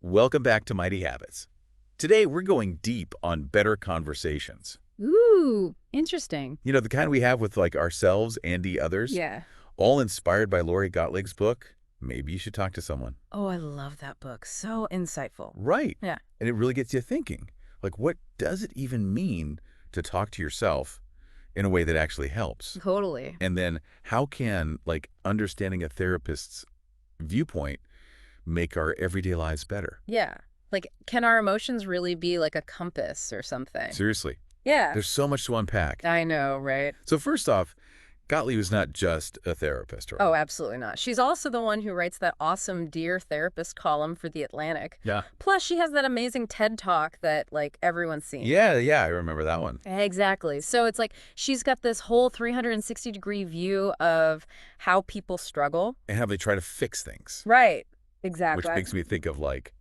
Welcome back to Mighty Habits. Today, we're going deep on better conversations. Ooh, interesting. You know, the kind we have with, like, ourselves and the others, Yeah. all inspired by Lori Gottlieb's book, Maybe You Should Talk to Someone. Oh, I love that book. So insightful. Right. Yeah. And it really gets you thinking. Like, what does it even mean to talk to yourself in a way that actually helps? Totally. And then how can, like, understanding a therapist's viewpoint make our everyday lives better? Yeah. Like, can our emotions really be like a compass or something? Seriously. Yeah. There's so much to unpack. I know, right? So first off, Gottlieb is not just a therapist, right? Oh, absolutely not. She's also the one who writes that awesome Dear Therapist column for The Atlantic. Yeah. Plus, she has that amazing TED Talk that, like, everyone's seen. Yeah, I remember that one. Exactly. So it's like she's got this whole 360-degree view of how people struggle. And how they try to fix things, Right. which Exactly. makes me think of, like,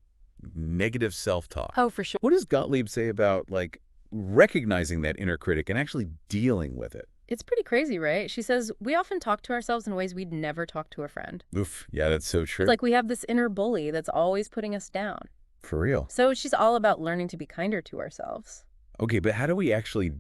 negative self-talk. Oh, for sure. What does Gottlieb say about, like, recognizing that inner critic and actually dealing with it? It's pretty crazy, right? She says, we often talk to ourselves in ways we'd never talk to a friend. Oof, yeah, that's so true. It's like we have this inner bully that's always putting us down. For real. So she's all about learning to be kinder to ourselves. Okay, but how do we actually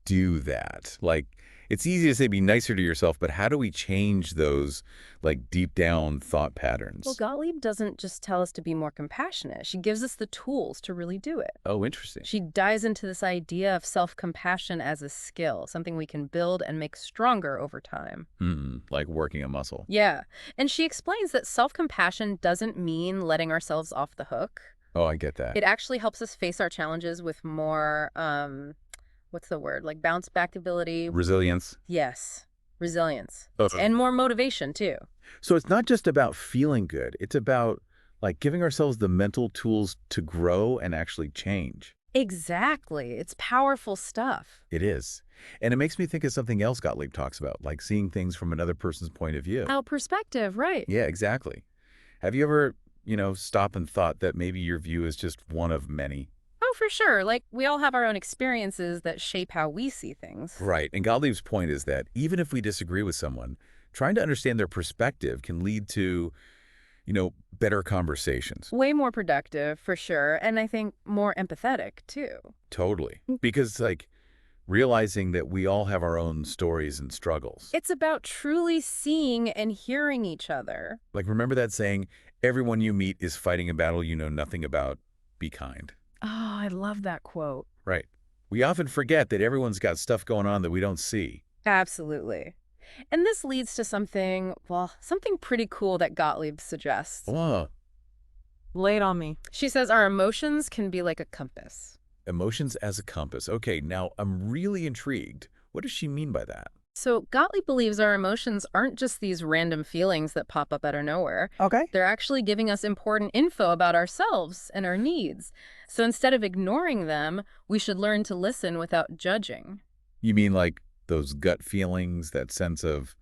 do that? Like, it's easy to say be nicer to yourself, but how do we change those, like, deep down thought patterns? Well, Gottlieb doesn't just tell us to be more compassionate. She gives us the tools to really do it. Oh, interesting. She dives into this idea of self-compassion as a skill, something we can build and make stronger over time. Like working a muscle. Yeah. And she explains that self-compassion doesn't mean letting ourselves off the hook. Oh, I get that. It actually helps us face our challenges with more, what's the word? Like bounce back ability. Resilience. Yes. Resilience. Okay. And more motivation, too. So it's not just about feeling good. It's about, like, giving ourselves the mental tools to grow and actually change. Exactly. It's powerful stuff. It is. And it makes me think of something else Gottlieb talks about, like seeing things from another person's point of view. Our perspective, right. Yeah, exactly. Have you ever, stopped and thought that maybe your view is just one of many? Oh, for sure. Like, we all have our own experiences that shape how we see things. Right. And Gottlieb's point is that even if we disagree with someone, trying to understand their perspective can lead to, better conversations. Way more productive, for sure. And I think more empathetic, too. Totally. Because, like, realizing that we all have our own stories and struggles. It's about truly seeing and hearing each other. Like, remember that saying, everyone you meet is fighting a battle you know nothing about. Be kind. Oh, I love that quote. Right. We often forget that everyone's got stuff going on that we don't see. Absolutely. And this leads to something pretty cool that Gottlieb suggests. Oh, Lay it on me. She says our emotions can be like a compass. emotions as a compass. Okay, now I'm really intrigued. What does she mean by that? So Gottlieb believes our emotions aren't just these random feelings that pop up out of nowhere. Okay. They're actually giving us important info about ourselves and our needs. So instead of ignoring them, we should learn to listen without judging. You mean like those gut feelings, that sense of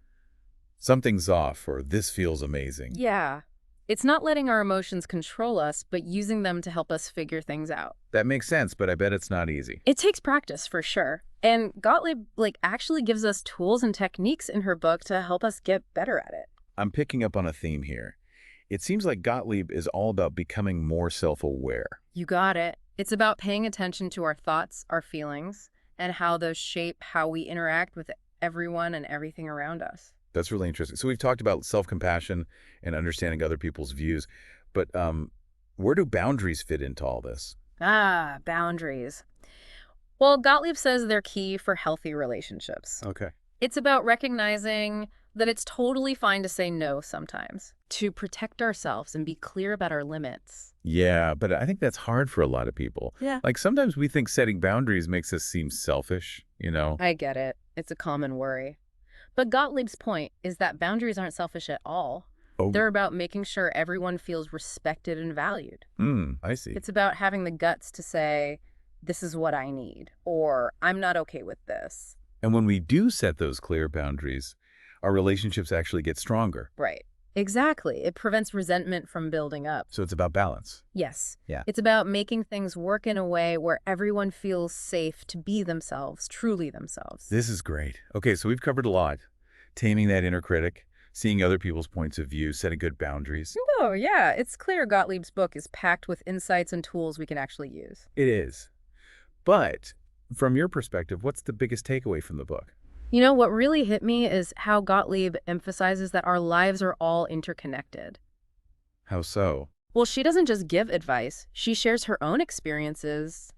something's off or this feels amazing? Yeah. It's not letting our emotions control us, but using them to help us figure things out. That makes sense, but I bet it's not easy. It takes practice, for sure. And Gottlieb, actually gives us tools and techniques in her book to help us get better at it. I'm picking up on a theme here. It seems like Gottlieb is all about becoming more self-aware. You got it. It's about paying attention to our thoughts, our feelings, and how those shape how we interact with everyone and everything around us. That's really interesting. So we've talked about self-compassion and understanding other people's views, but where do boundaries fit into all this? Ah, boundaries. Well, Gottlieb says they're key for healthy relationships. Okay. It's about recognizing that it's totally fine to say no sometimes, to protect ourselves and be clear about our limits. Yeah, but I think that's hard for a lot of people. Yeah. Like sometimes we think setting boundaries makes us seem selfish, I get it. It's a common worry. But Gottlieb's point is that boundaries aren't selfish at all. Oh, They're about making sure everyone feels respected and valued. I see. It's about having the guts to say, this is what I need, or I'm not okay with this. And when we do set those clear boundaries, our relationships actually get stronger. Right. Exactly. It prevents resentment from building up. So it's about balance. Yes. Yeah. It's about making things work in a way where everyone feels safe to be themselves, truly themselves. This is great. Okay, so we've covered a lot. Taming that inner critic, seeing other people's points of view, setting good boundaries. Oh, yeah. It's clear Gottlieb's book is packed with insights and tools we can actually use. It is. But from your perspective, what's the biggest takeaway from the book? You know, what really hit me is how Gottlieb emphasizes that our lives are all interconnected. How so? Well, she doesn't just give advice. She shares her own experiences,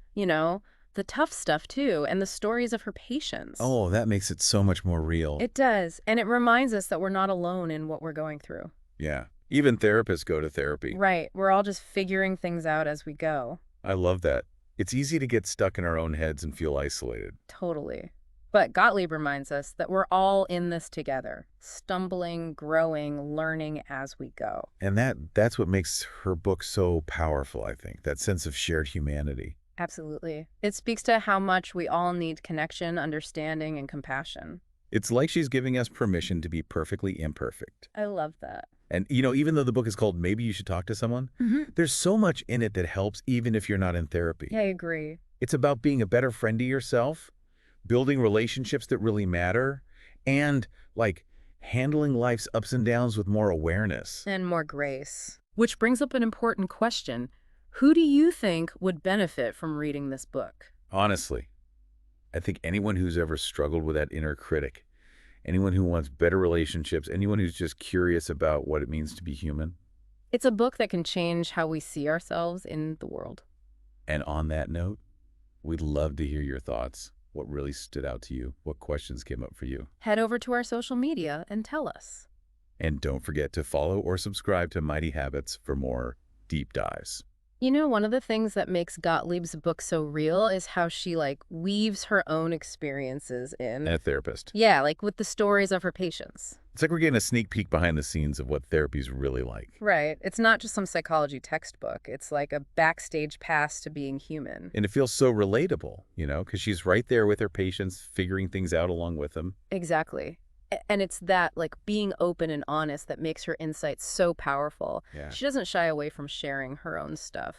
the tough stuff too, and the stories of her patients. Oh, that makes it so much more real. It does, and it reminds us that we're not alone in what we're going through. Yeah. Even therapists go to therapy. Right, we're all just figuring things out as we go. I love that. It's easy to get stuck in our own heads and feel isolated. Totally. But Gottlieb reminds us that we're all in this together, stumbling, growing, learning as we go. And that's what makes her book so powerful, I think, that sense of shared humanity. Absolutely. It speaks to how much we all need connection, understanding, and compassion. It's like she's giving us permission to be perfectly imperfect. I love that. And, even though the book is called Maybe You Should Talk to Someone, there's so much in it that helps even if you're not in therapy. Yeah, I agree. It's about being a better friend to yourself, building relationships that really matter, and, handling life's ups and downs with more awareness. And more grace. Which brings up an important question. Who do you think would benefit from reading this book? Honestly, I think anyone who's ever struggled with that inner critic, anyone who wants better relationships, anyone who's just curious about what it means to be human. It's a book that can change how we see ourselves in the world. And on that note, we'd love to hear your thoughts. What really stood out to you? What questions came up for you? Head over to our social media and tell us. And don't forget to follow or subscribe to Mighty Habits for more deep dives. One of the things that makes Gottlieb's book so real is how she, weaves her own experiences in. And a therapist. Yeah, with the stories of her patients. It's like we're getting a sneak peek behind the scenes of what therapy's really like. Right. It's not just some psychology textbook. It's like a backstage pass to being human. And it feels so relatable, because she's right there with her patients, figuring things out along with them. Exactly. And it's that, being open and honest that makes her insights so powerful. Yeah. She doesn't shy away from sharing her own stuff,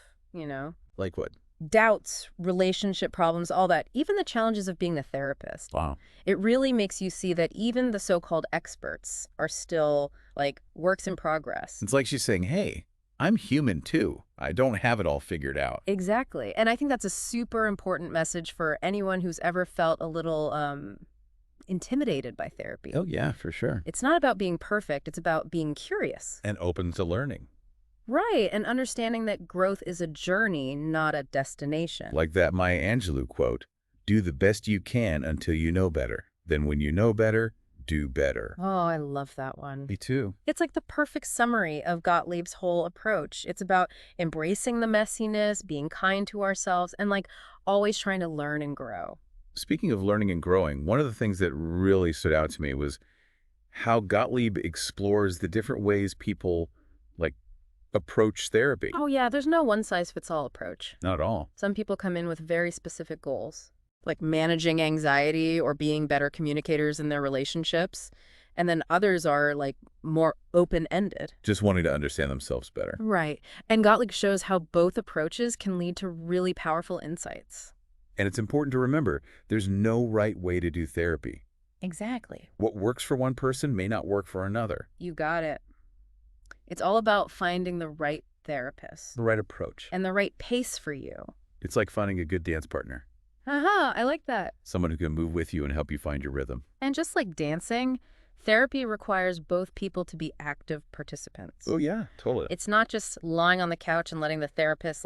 Like what? Doubts, relationship problems, all that, even the challenges of being the therapist. Wow. It really makes you see that even the so-called experts are still, works in progress. It's like she's saying, hey, I'm human too. I don't have it all figured out. Exactly. And I think that's a super important message for anyone who's ever felt a little intimidated by therapy. Oh, yeah, for sure. It's not about being perfect. It's about being curious. And open to learning. Right, and understanding that growth is a journey, not a destination. Like that Maya Angelou quote, do the best you can until you know better. Then when you know better, do better. Oh, I love that one. Me too. It's like the perfect summary of Gottlieb's whole approach. It's about embracing the messiness, being kind to ourselves, and always trying to learn and grow. Speaking of learning and growing, one of the things that really stood out to me was how Gottlieb explores the different ways people approach therapy. Oh yeah, there's no one-size-fits-all approach. Not at all. Some people come in with very specific goals, like managing anxiety or being better communicators in their relationships. And then others are more open-ended. Just wanting to understand themselves better. Right. And Gottlieb shows how both approaches can lead to really powerful insights. And it's important to remember, there's no right way to do therapy. Exactly. What works for one person may not work for another. You got it. It's all about finding the right therapist. The right approach. And the right pace for you. It's like finding a good dance partner. Aha, I like that. Someone who can move with you and help you find your rhythm. And just like dancing, therapy requires both people to be active participants. Oh, yeah, totally. It's not just lying on the couch and letting the therapist,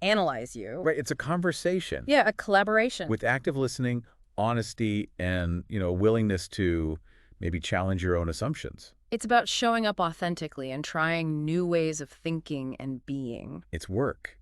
analyze you. Right, it's a conversation. Yeah, a collaboration. With active listening, honesty, and, willingness to maybe challenge your own assumptions. It's about showing up authentically and trying new ways of thinking and being. It's work,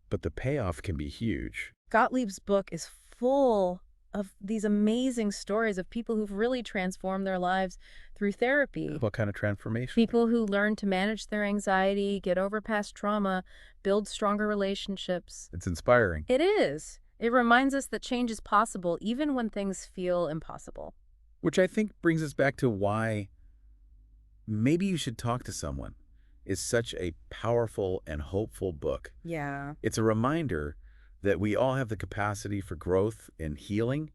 but the payoff can be huge. Gottlieb's book is full of these amazing stories of people who've really transformed their lives through therapy. What kind of transformation? People who learn to manage their anxiety, get over past trauma, build stronger relationships. It's inspiring. It is. It reminds us that change is possible even when things feel impossible. Which I think brings us back to why Maybe You Should Talk to Someone is such a powerful and hopeful book. Yeah. It's a reminder that we all have the capacity for growth and healing,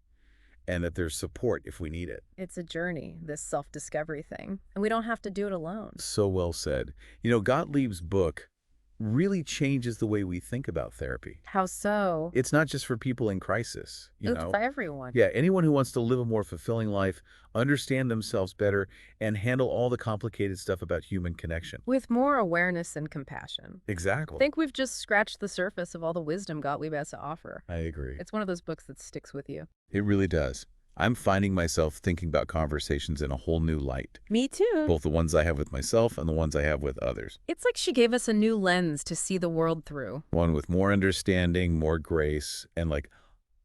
and that there's support if we need it. It's a journey, this self-discovery thing, and we don't have to do it alone. So well said. You know, Gottlieb's book really changes the way we think about therapy. How so? It's not just for people in crisis, It's for everyone. Yeah, anyone who wants to live a more fulfilling life, understand themselves better, and handle all the complicated stuff about human connection. With more awareness and compassion. I Exactly. think we've just scratched the surface of all the wisdom Gottlieb has to offer. I agree. It's one of those books that sticks with you. It really does. I'm finding myself thinking about conversations in a whole new light, Me too. both the ones I have with myself and the ones I have with others. It's like she gave us a new lens to see the world through. One with more understanding, more grace, and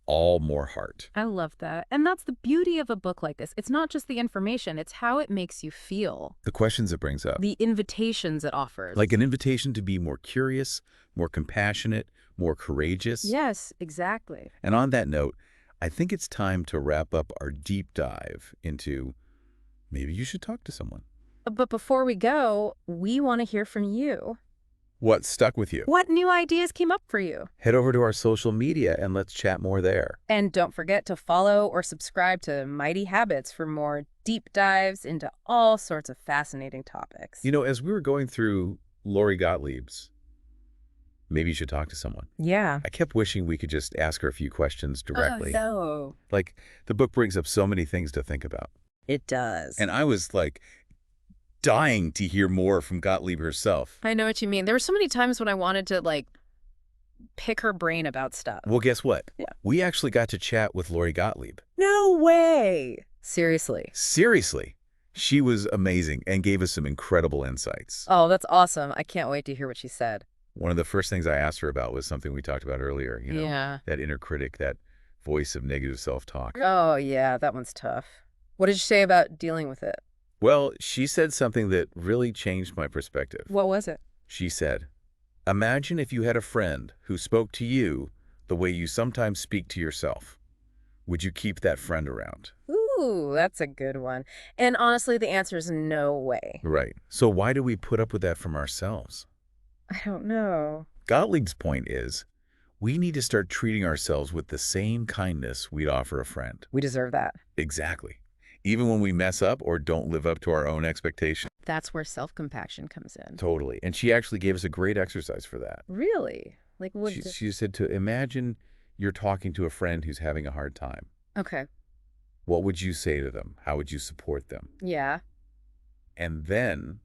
all more heart. I love that. And that's the beauty of a book like this. It's not just the information, it's how it makes you feel. The questions it brings up. The invitations it offers. Like an invitation to be more curious, more compassionate, more courageous. Yes, exactly. And on that note, I think it's time to wrap up our deep dive into maybe you should talk to someone. But before we go, we want to hear from you. What stuck with you? What new ideas came up for you? Head over to our social media and let's chat more there. And don't forget to follow or subscribe to Mighty Habits for more deep dives into all sorts of fascinating topics. You know, as we were going through Lori Gottlieb's, maybe you should talk to someone. Yeah. I kept wishing we could just ask her a few questions directly. Oh, Like, the book brings up so many things to think about. it does. And I was dying to hear more from Gottlieb herself. I know what you mean. There were so many times when I wanted to, pick her brain about stuff. Well, guess what? Yeah. We actually got to chat with Lori Gottlieb. No way. Seriously. Seriously. She was amazing and gave us some incredible insights. Oh, that's awesome. I can't wait to hear what she said. One of the first things I asked her about was something we talked about earlier, Yeah. that inner critic, that voice of negative self-talk. Oh, yeah, that one's tough. What did you say about dealing with it? Well, she said something that really changed my perspective. What was it? She said, imagine if you had a friend who spoke to you the way you sometimes speak to yourself. Would you keep that friend around? Ooh, that's a good one. And honestly, the answer is no way. Right. So why do we put up with that from ourselves? I don't know. Gottlieb's point is, we need to start treating ourselves with the same kindness we'd offer a friend. We deserve that. Exactly. Even when we mess up or don't live up to our own expectations. That's where self-compassion comes in. Totally. And she actually gave us a great exercise for that. Really? She said to imagine you're talking to a friend who's having a hard time. Okay. What would you say to them? How would you support them? Yeah. And then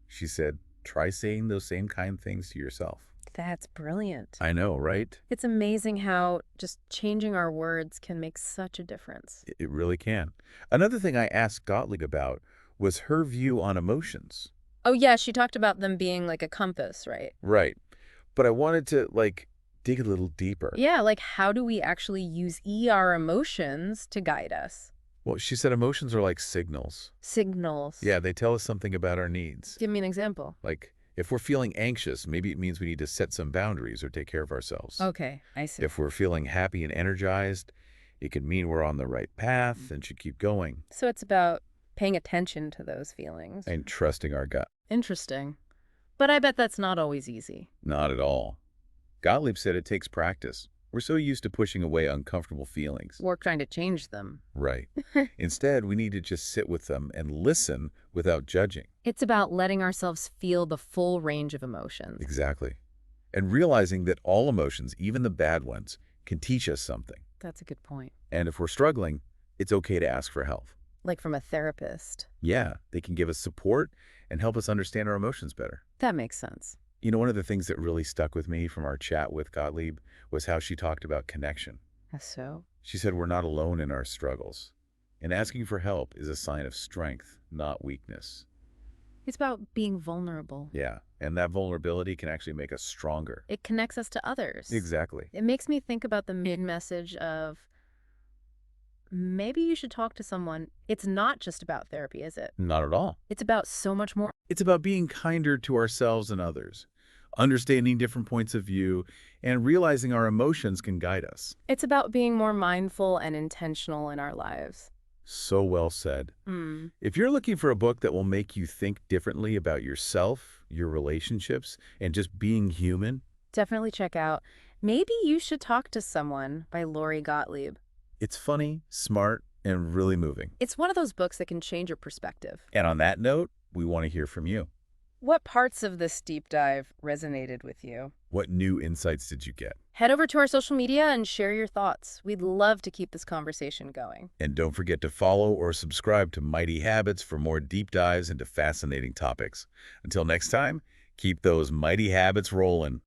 she said, try saying those same kind things to yourself. That's brilliant. I know, right? It's amazing how just changing our words can make such a difference. It really can. Another thing I asked Gottlieb about was her view on emotions. Oh, yeah, she talked about them being like a compass, right? Right. But I wanted to, dig a little deeper. Yeah, how do we actually use our emotions to guide us? Well, she said emotions are like signals. Signals. Yeah, they tell us something about our needs. Give me an example. Like, if we're feeling anxious, maybe it means we need to set some boundaries or take care of ourselves. Okay, I see. If we're feeling happy and energized, it could mean we're on the right path and should keep going. So it's about paying attention to those feelings. And trusting our gut. Interesting. But I bet that's not always easy. Not at all. Gottlieb said it takes practice. We're so used to pushing away uncomfortable feelings. Or trying to change them. Right. Instead, we need to just sit with them and listen without judging. It's about letting ourselves feel the full range of emotions. Exactly. And realizing that all emotions, even the bad ones, can teach us something. That's a good point. And if we're struggling, it's okay to ask for help. Like from a therapist. Yeah, they can give us support and help us understand our emotions better. That makes sense. You know, one of the things that really stuck with me from our chat with Gottlieb was how she talked about connection. So? She said we're not alone in our struggles, and asking for help is a sign of strength, not weakness. It's about being vulnerable. Yeah, and that vulnerability can actually make us stronger. It connects us to others. Exactly. It makes me think about the mid-message of maybe you should talk to someone. It's not just about therapy, is it? Not at all. It's about so much more. It's about being kinder to ourselves and others, understanding different points of view, and realizing our emotions can guide us. It's about being more mindful and intentional in our lives. So well said. If you're looking for a book that will make you think differently about yourself, your relationships, and just being human, Definitely check out Maybe You Should Talk to Someone by Lori Gottlieb. It's funny, smart, and really moving. It's one of those books that can change your perspective. And on that note, we want to hear from you. What parts of this deep dive resonated with you? What new insights did you get? Head over to our social media and share your thoughts. We'd love to keep this conversation going. And don't forget to follow or subscribe to Mighty Habits for more deep dives into fascinating topics. Until next time, keep those mighty habits rolling.